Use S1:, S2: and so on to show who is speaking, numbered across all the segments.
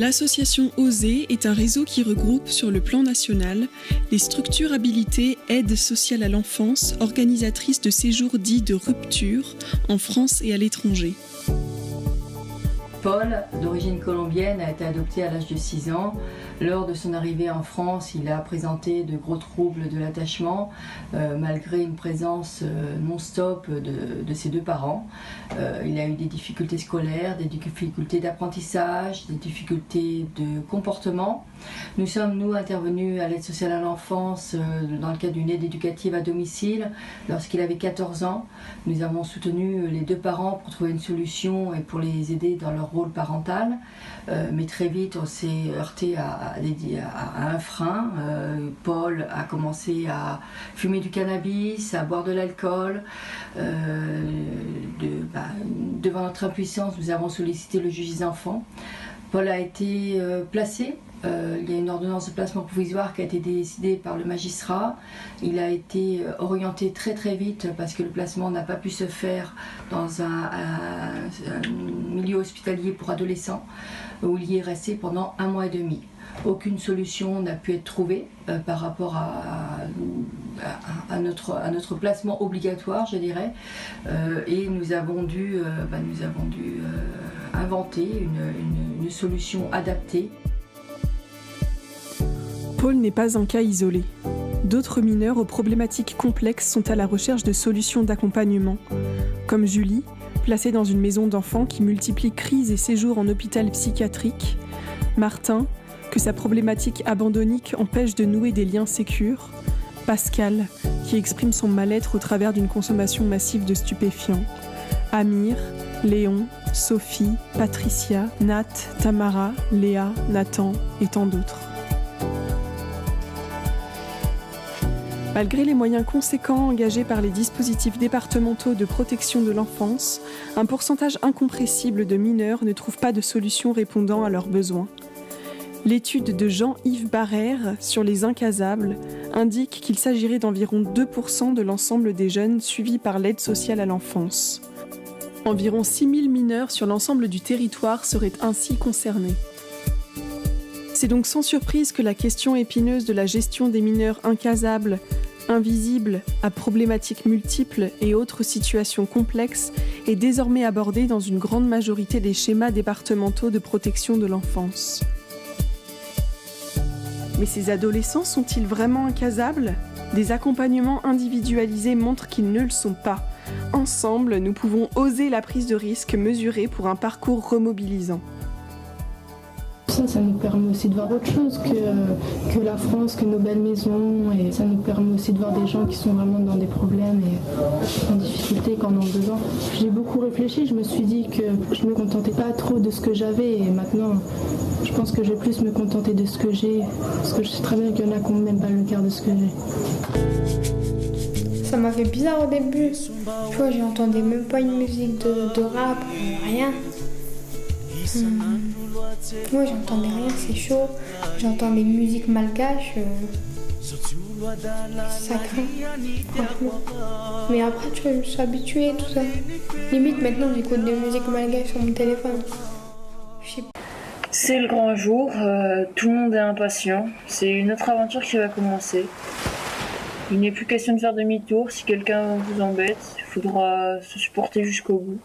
S1: L'association OSER est un réseau qui regroupe sur le plan national les structures habilitées aide sociale à l'enfance, organisatrices de séjours dits de rupture en France et à l'étranger.
S2: Paul, d'origine colombienne, a été adopté à l'âge de 6 ans. Lors de son arrivée en France, il a présenté de gros troubles de l'attachement, malgré une présence non-stop de ses deux parents. Il a eu des difficultés scolaires, des difficultés d'apprentissage, des difficultés de comportement. Nous sommes, intervenus à l'aide sociale à l'enfance dans le cadre d'une aide éducative à domicile lorsqu'il avait 14 ans. Nous avons soutenu les deux parents pour trouver une solution et pour les aider dans leur rôle parental. Mais très vite, on s'est heurté à un frein. Paul a commencé à fumer du cannabis, à boire de l'alcool. Devant notre impuissance, nous avons sollicité le juge des enfants. Paul a été placé. Il y a une ordonnance de placement provisoire qui a été décidée par le magistrat. Il a été orienté très très vite parce que le placement n'a pas pu se faire dans un milieu hospitalier pour adolescents où il y est resté pendant 1 mois et demi. Aucune solution n'a pu être trouvée par rapport à notre placement obligatoire, je dirais, et nous avons dû inventer une solution adaptée.
S1: Paul n'est pas un cas isolé. D'autres mineurs aux problématiques complexes sont à la recherche de solutions d'accompagnement, comme Julie, placée dans une maison d'enfants qui multiplie crises et séjours en hôpital psychiatrique, Martin, que sa problématique abandonnique empêche de nouer des liens sécures, Pascal, qui exprime son mal-être au travers d'une consommation massive de stupéfiants, Amir, Léon, Sophie, Patricia, Nat, Tamara, Léa, Nathan et tant d'autres. Malgré les moyens conséquents engagés par les dispositifs départementaux de protection de l'enfance, un pourcentage incompressible de mineurs ne trouvent pas de solution répondant à leurs besoins. L'étude de Jean-Yves Barrère sur les incasables indique qu'il s'agirait d'environ 2% de l'ensemble des jeunes suivis par l'aide sociale à l'enfance. Environ 6 000 mineurs sur l'ensemble du territoire seraient ainsi concernés. C'est donc sans surprise que la question épineuse de la gestion des mineurs incasables, invisibles, à problématiques multiples et autres situations complexes est désormais abordée dans une grande majorité des schémas départementaux de protection de l'enfance. Mais ces adolescents sont-ils vraiment incasables ? Des accompagnements individualisés montrent qu'ils ne le sont pas. Ensemble, nous pouvons oser la prise de risque mesurée pour un parcours remobilisant.
S3: Ça nous permet aussi de voir autre chose que la France, que nos belles maisons, et ça nous permet aussi de voir des gens qui sont vraiment dans des problèmes et en difficulté, qui en ont besoin. J'ai beaucoup réfléchi, je me suis dit que je ne me contentais pas trop de ce que j'avais et maintenant je pense que je vais plus me contenter de ce que j'ai, parce que je sais très bien qu'il y en a qui n'ont même pas le quart de ce que j'ai.
S4: Ça m'a fait bizarre au début, tu vois, j'entendais même pas une musique de rap, rien. Moi j'entendais rien, c'est chaud. J'entends des musiques malgaches, ça craint, franchement. Mais après tu vois, je me suis habituée, tout ça. Limite maintenant j'écoute des musiques malgaches sur mon téléphone.
S5: C'est le grand jour, tout le monde est impatient. C'est une autre aventure qui va commencer. Il n'est plus question de faire demi-tour. Si quelqu'un vous embête, il faudra se supporter jusqu'au bout.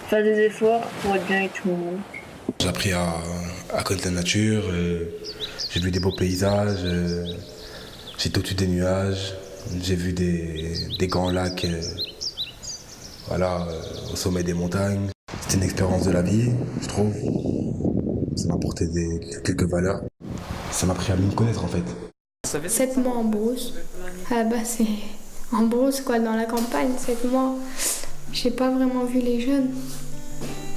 S5: Faire des efforts pour être bien avec tout le monde.
S6: J'ai appris à connaître la nature, j'ai vu des beaux paysages, j'étais au-dessus des nuages, j'ai vu des grands lacs au sommet des montagnes. C'était une expérience de la vie, je trouve. Ça m'a apporté quelques valeurs. Ça m'a appris à mieux me connaître en fait.
S4: 7 mois en brousse. Ah bah c'est en brousse quoi, dans la campagne, 7 mois. J'ai pas vraiment vu les jeunes.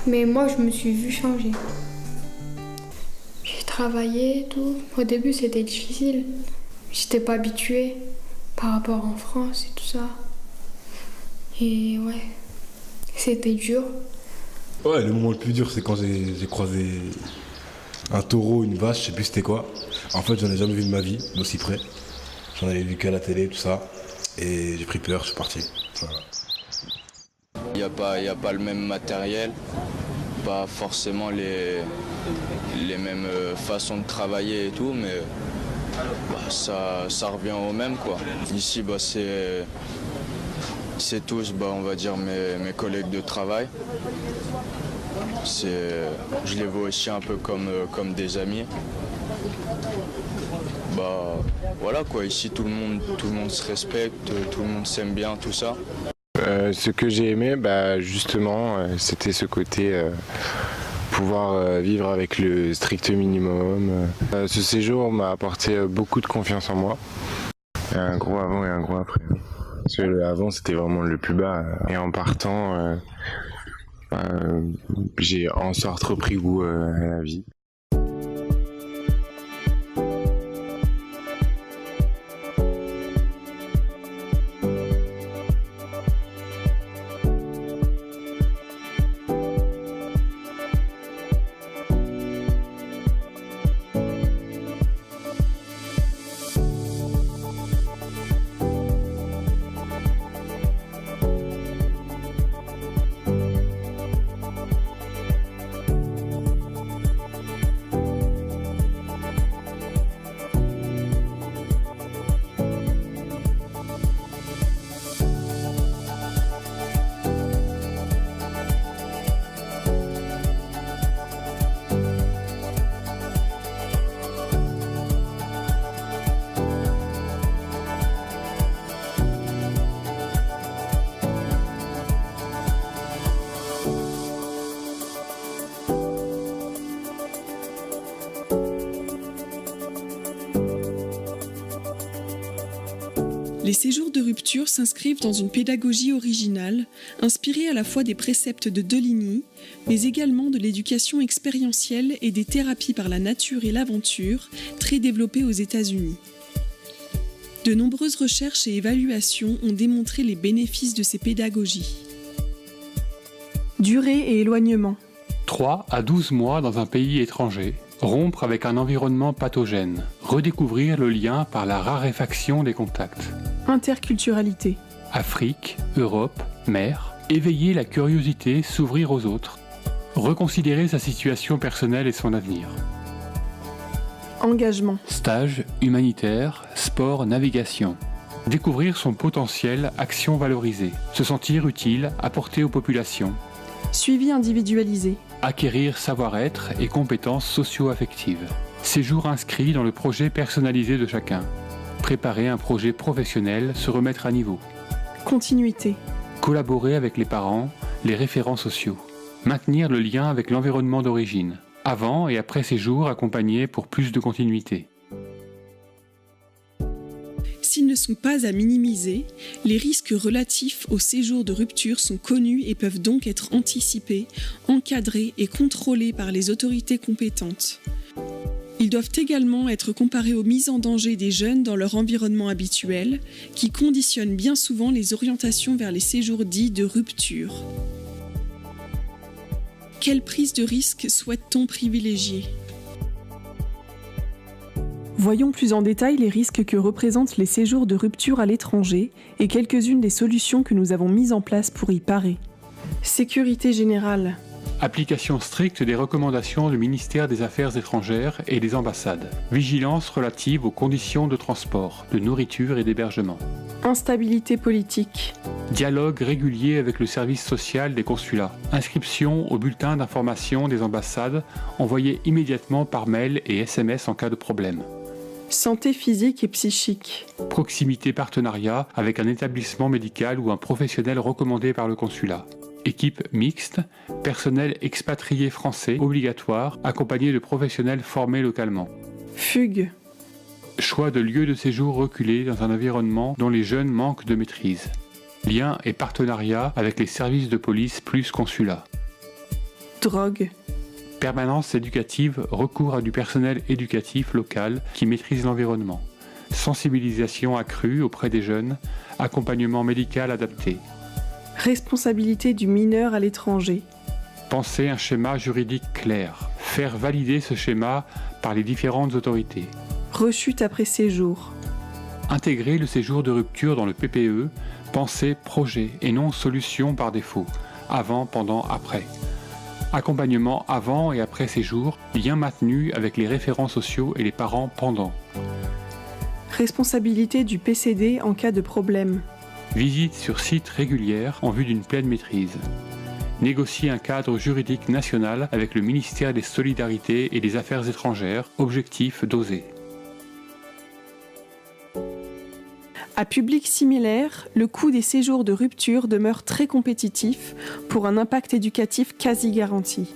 S4: Mais moi, je me suis vue changer. J'ai travaillé et tout. Au début, c'était difficile. J'étais pas habituée par rapport en France et tout ça. Et ouais, c'était dur.
S6: Ouais, le moment le plus dur, c'est quand j'ai croisé un taureau, une vache, je sais plus c'était quoi. En fait, j'en ai jamais vu de ma vie, d'aussi près. J'en avais vu qu'à la télé, tout ça. Et j'ai pris peur, je suis parti. Voilà.
S7: Il n'y a pas le même matériel. pas forcément les mêmes façons de travailler et tout, mais ça revient au même, quoi. Ici, c'est tous, on va dire, mes collègues de travail. Je les vois aussi un peu comme des amis. Voilà quoi, ici tout le monde se respecte, tout le monde s'aime bien, tout ça.
S8: Ce que j'ai aimé, justement, c'était ce côté pouvoir vivre avec le strict minimum. Ce séjour m'a apporté beaucoup de confiance en moi. Il y a un gros avant et un gros après. Parce que le avant, c'était vraiment le plus bas. Et en partant, j'ai en sorte repris goût à la vie.
S1: Les séjours de rupture s'inscrivent dans une pédagogie originale, inspirée à la fois des préceptes de Deligny, mais également de l'éducation expérientielle et des thérapies par la nature et l'aventure, très développées aux États-Unis. De nombreuses recherches et évaluations ont démontré les bénéfices de ces pédagogies. Durée et éloignement.
S9: 3 à 12 mois dans un pays étranger. Rompre avec un environnement pathogène. Redécouvrir le lien par la raréfaction des contacts.
S1: Interculturalité.
S9: Afrique, Europe, mer. Éveiller la curiosité, s'ouvrir aux autres. Reconsidérer sa situation personnelle et son avenir.
S1: Engagement.
S9: Stage, humanitaire, sport, navigation. Découvrir son potentiel, action valorisée. Se sentir utile, apporter aux populations.
S1: Suivi individualisé.
S9: Acquérir savoir-être et compétences socio-affectives. Séjour inscrit dans le projet personnalisé de chacun. Préparer un projet professionnel, se remettre à niveau.
S1: Continuité.
S9: Collaborer avec les parents, les référents sociaux. Maintenir le lien avec l'environnement d'origine. Avant et après séjour accompagnés pour plus de continuité.
S1: S'ils ne sont pas à minimiser, les risques relatifs au séjour de rupture sont connus et peuvent donc être anticipés, encadrés et contrôlés par les autorités compétentes. Ils doivent également être comparés aux mises en danger des jeunes dans leur environnement habituel, qui conditionnent bien souvent les orientations vers les séjours dits de rupture. Quelle prise de risque souhaite-t-on privilégier ? Voyons plus en détail les risques que représentent les séjours de rupture à l'étranger et quelques-unes des solutions que nous avons mises en place pour y parer. Sécurité générale.
S9: Application stricte des recommandations du ministère des Affaires étrangères et des ambassades. Vigilance relative aux conditions de transport, de nourriture et d'hébergement.
S1: Instabilité politique.
S9: Dialogue régulier avec le service social des consulats. Inscription au bulletin d'information des ambassades, envoyé immédiatement par mail et SMS en cas de problème.
S1: Santé physique et psychique.
S9: Proximité partenariat avec un établissement médical ou un professionnel recommandé par le consulat. Équipe mixte, personnel expatrié français obligatoire, accompagné de professionnels formés localement.
S1: Fugue.
S9: Choix de lieu de séjour reculé dans un environnement dont les jeunes manquent de maîtrise. Lien et partenariat avec les services de police plus consulat.
S1: Drogue.
S9: Permanence éducative, recours à du personnel éducatif local qui maîtrise l'environnement. Sensibilisation accrue auprès des jeunes, accompagnement médical adapté.
S1: Responsabilité du mineur à l'étranger.
S9: Penser un schéma juridique clair. Faire valider ce schéma par les différentes autorités.
S1: Rechute après séjour.
S9: Intégrer le séjour de rupture dans le PPE, penser projet et non solution par défaut. Avant, pendant, après. Accompagnement avant et après séjour, lien maintenu avec les référents sociaux et les parents pendant.
S1: Responsabilité du PCD en cas de problème.
S9: Visite sur site régulière en vue d'une pleine maîtrise. Négocier un cadre juridique national avec le ministère des Solidarités et des Affaires étrangères, objectif d'oser.
S1: À public similaire, le coût des séjours de rupture demeure très compétitif pour un impact éducatif quasi garanti.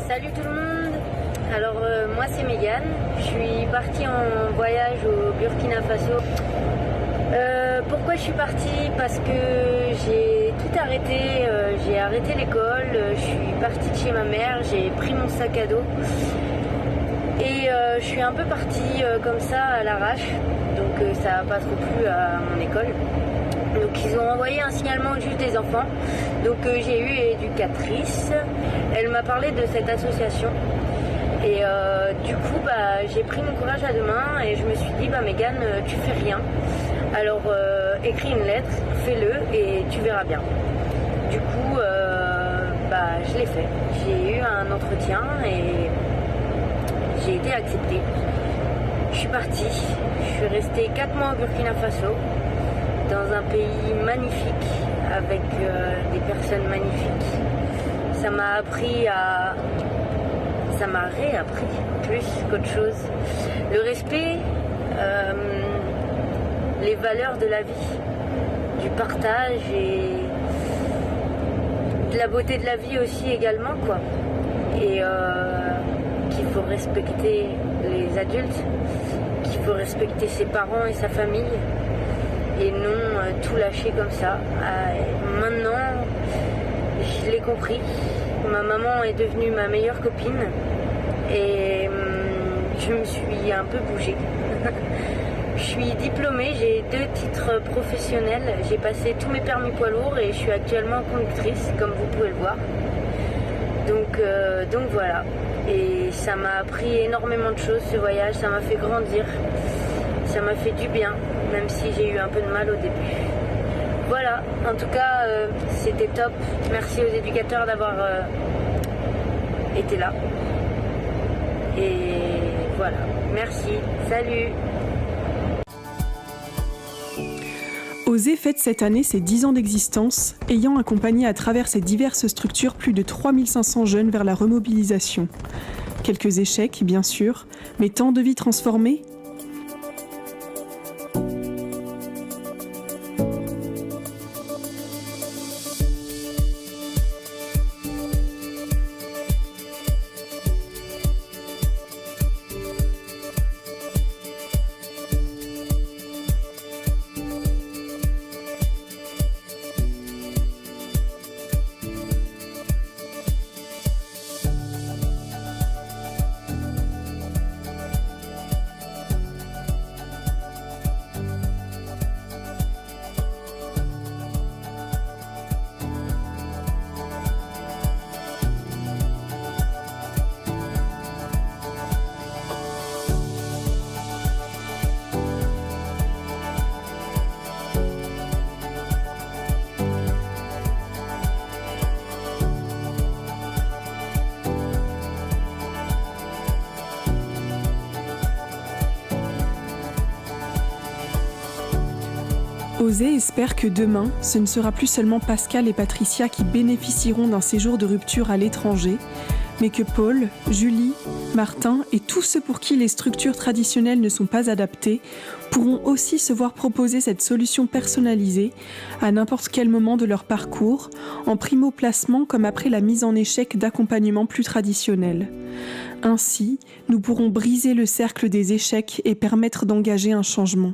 S10: Salut tout le monde. Alors moi c'est Mégane, je suis partie en voyage au Burkina Faso. Pourquoi je suis partie? Parce que j'ai tout arrêté, j'ai arrêté l'école, je suis partie de chez ma mère, j'ai pris mon sac à dos et je suis un peu partie comme ça à l'arrache, donc ça n'a pas trop plu à mon école. Donc ils ont envoyé un signalement au juge des enfants. Donc j'ai eu éducatrice. Elle m'a parlé de cette association. Et du coup j'ai pris mon courage à deux mains et je me suis dit Mégane, tu fais rien. Alors écris une lettre, fais-le et tu verras bien. Du coup je l'ai fait. J'ai eu un entretien et j'ai été acceptée. Je suis partie. Je suis restée 4 mois au Burkina Faso, dans un pays magnifique, avec des personnes magnifiques. Ça m'a appris à... Ça m'a réappris plus qu'autre chose. Le respect, les valeurs de la vie, du partage et de la beauté de la vie aussi également, quoi. Et qu'il faut respecter les adultes, qu'il faut respecter ses parents et sa famille. Et non tout lâcher comme ça. Maintenant, je l'ai compris. Ma maman est devenue ma meilleure copine et je me suis un peu bougée. Je suis diplômée, j'ai 2 titres professionnels. J'ai passé tous mes permis poids lourds et je suis actuellement conductrice, comme vous pouvez le voir. Donc voilà. Et ça m'a appris énormément de choses, ce voyage. Ça m'a fait grandir. Ça m'a fait du bien, même si j'ai eu un peu de mal au début. Voilà, en tout cas, c'était top. Merci aux éducateurs d'avoir été là. Et voilà, merci, salut.
S1: Oser fête cette année ses 10 ans d'existence, ayant accompagné à travers ses diverses structures plus de 3500 jeunes vers la remobilisation. Quelques échecs, bien sûr, mais tant de vies transformées. José espère que demain, ce ne sera plus seulement Pascal et Patricia qui bénéficieront d'un séjour de rupture à l'étranger, mais que Paul, Julie, Martin et tous ceux pour qui les structures traditionnelles ne sont pas adaptées pourront aussi se voir proposer cette solution personnalisée à n'importe quel moment de leur parcours, en primo-placement comme après la mise en échec d'accompagnement plus traditionnel. Ainsi, nous pourrons briser le cercle des échecs et permettre d'engager un changement.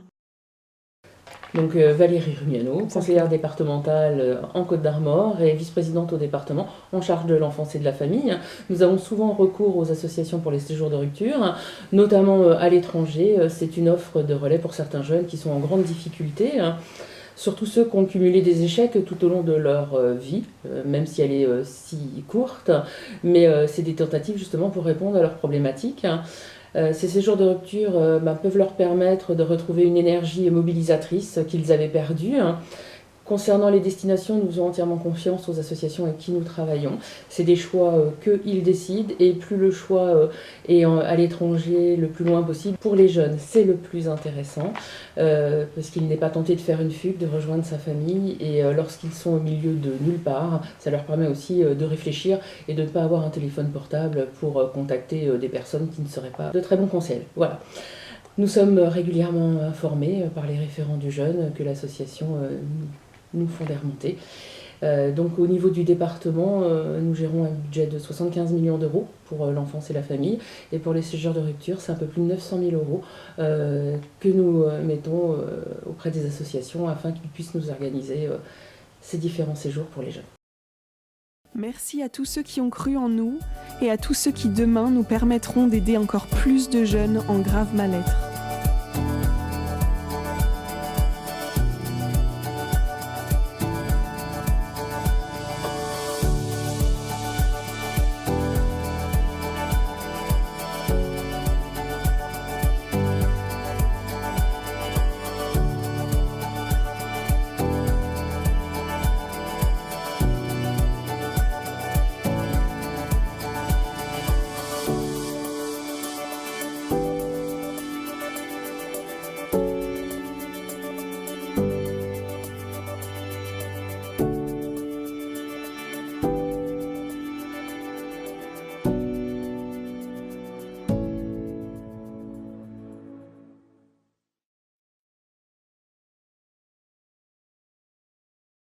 S11: Donc Valérie Rumiano, conseillère départementale en Côte-d'Armor et vice-présidente au département en charge de l'enfance et de la famille. Nous avons souvent recours aux associations pour les séjours de rupture, notamment à l'étranger. C'est une offre de relais pour certains jeunes qui sont en grande difficulté, surtout ceux qui ont cumulé des échecs tout au long de leur vie, même si elle est si courte. Mais c'est des tentatives justement pour répondre à leurs problématiques. Ces séjours de rupture peuvent leur permettre de retrouver une énergie mobilisatrice qu'ils avaient perdue. Concernant les destinations, nous faisons entièrement confiance aux associations avec qui nous travaillons. C'est des choix qu'ils décident et plus le choix est à l'étranger, le plus loin possible. Pour les jeunes, c'est le plus intéressant parce qu'il n'est pas tenté de faire une fugue, de rejoindre sa famille et lorsqu'ils sont au milieu de nulle part, ça leur permet aussi de réfléchir et de ne pas avoir un téléphone portable pour contacter des personnes qui ne seraient pas de très bons conseils. Voilà. Nous sommes régulièrement informés par les référents du jeune que l'association nous font des remontées. Donc au niveau du département, nous gérons un budget de 75 millions d'euros pour l'enfance et la famille. Et pour les séjours de rupture, c'est un peu plus de 900 000 euros que nous mettons auprès des associations afin qu'ils puissent nous organiser ces différents séjours pour les jeunes.
S1: Merci à tous ceux qui ont cru en nous et à tous ceux qui demain nous permettront d'aider encore plus de jeunes en grave mal-être.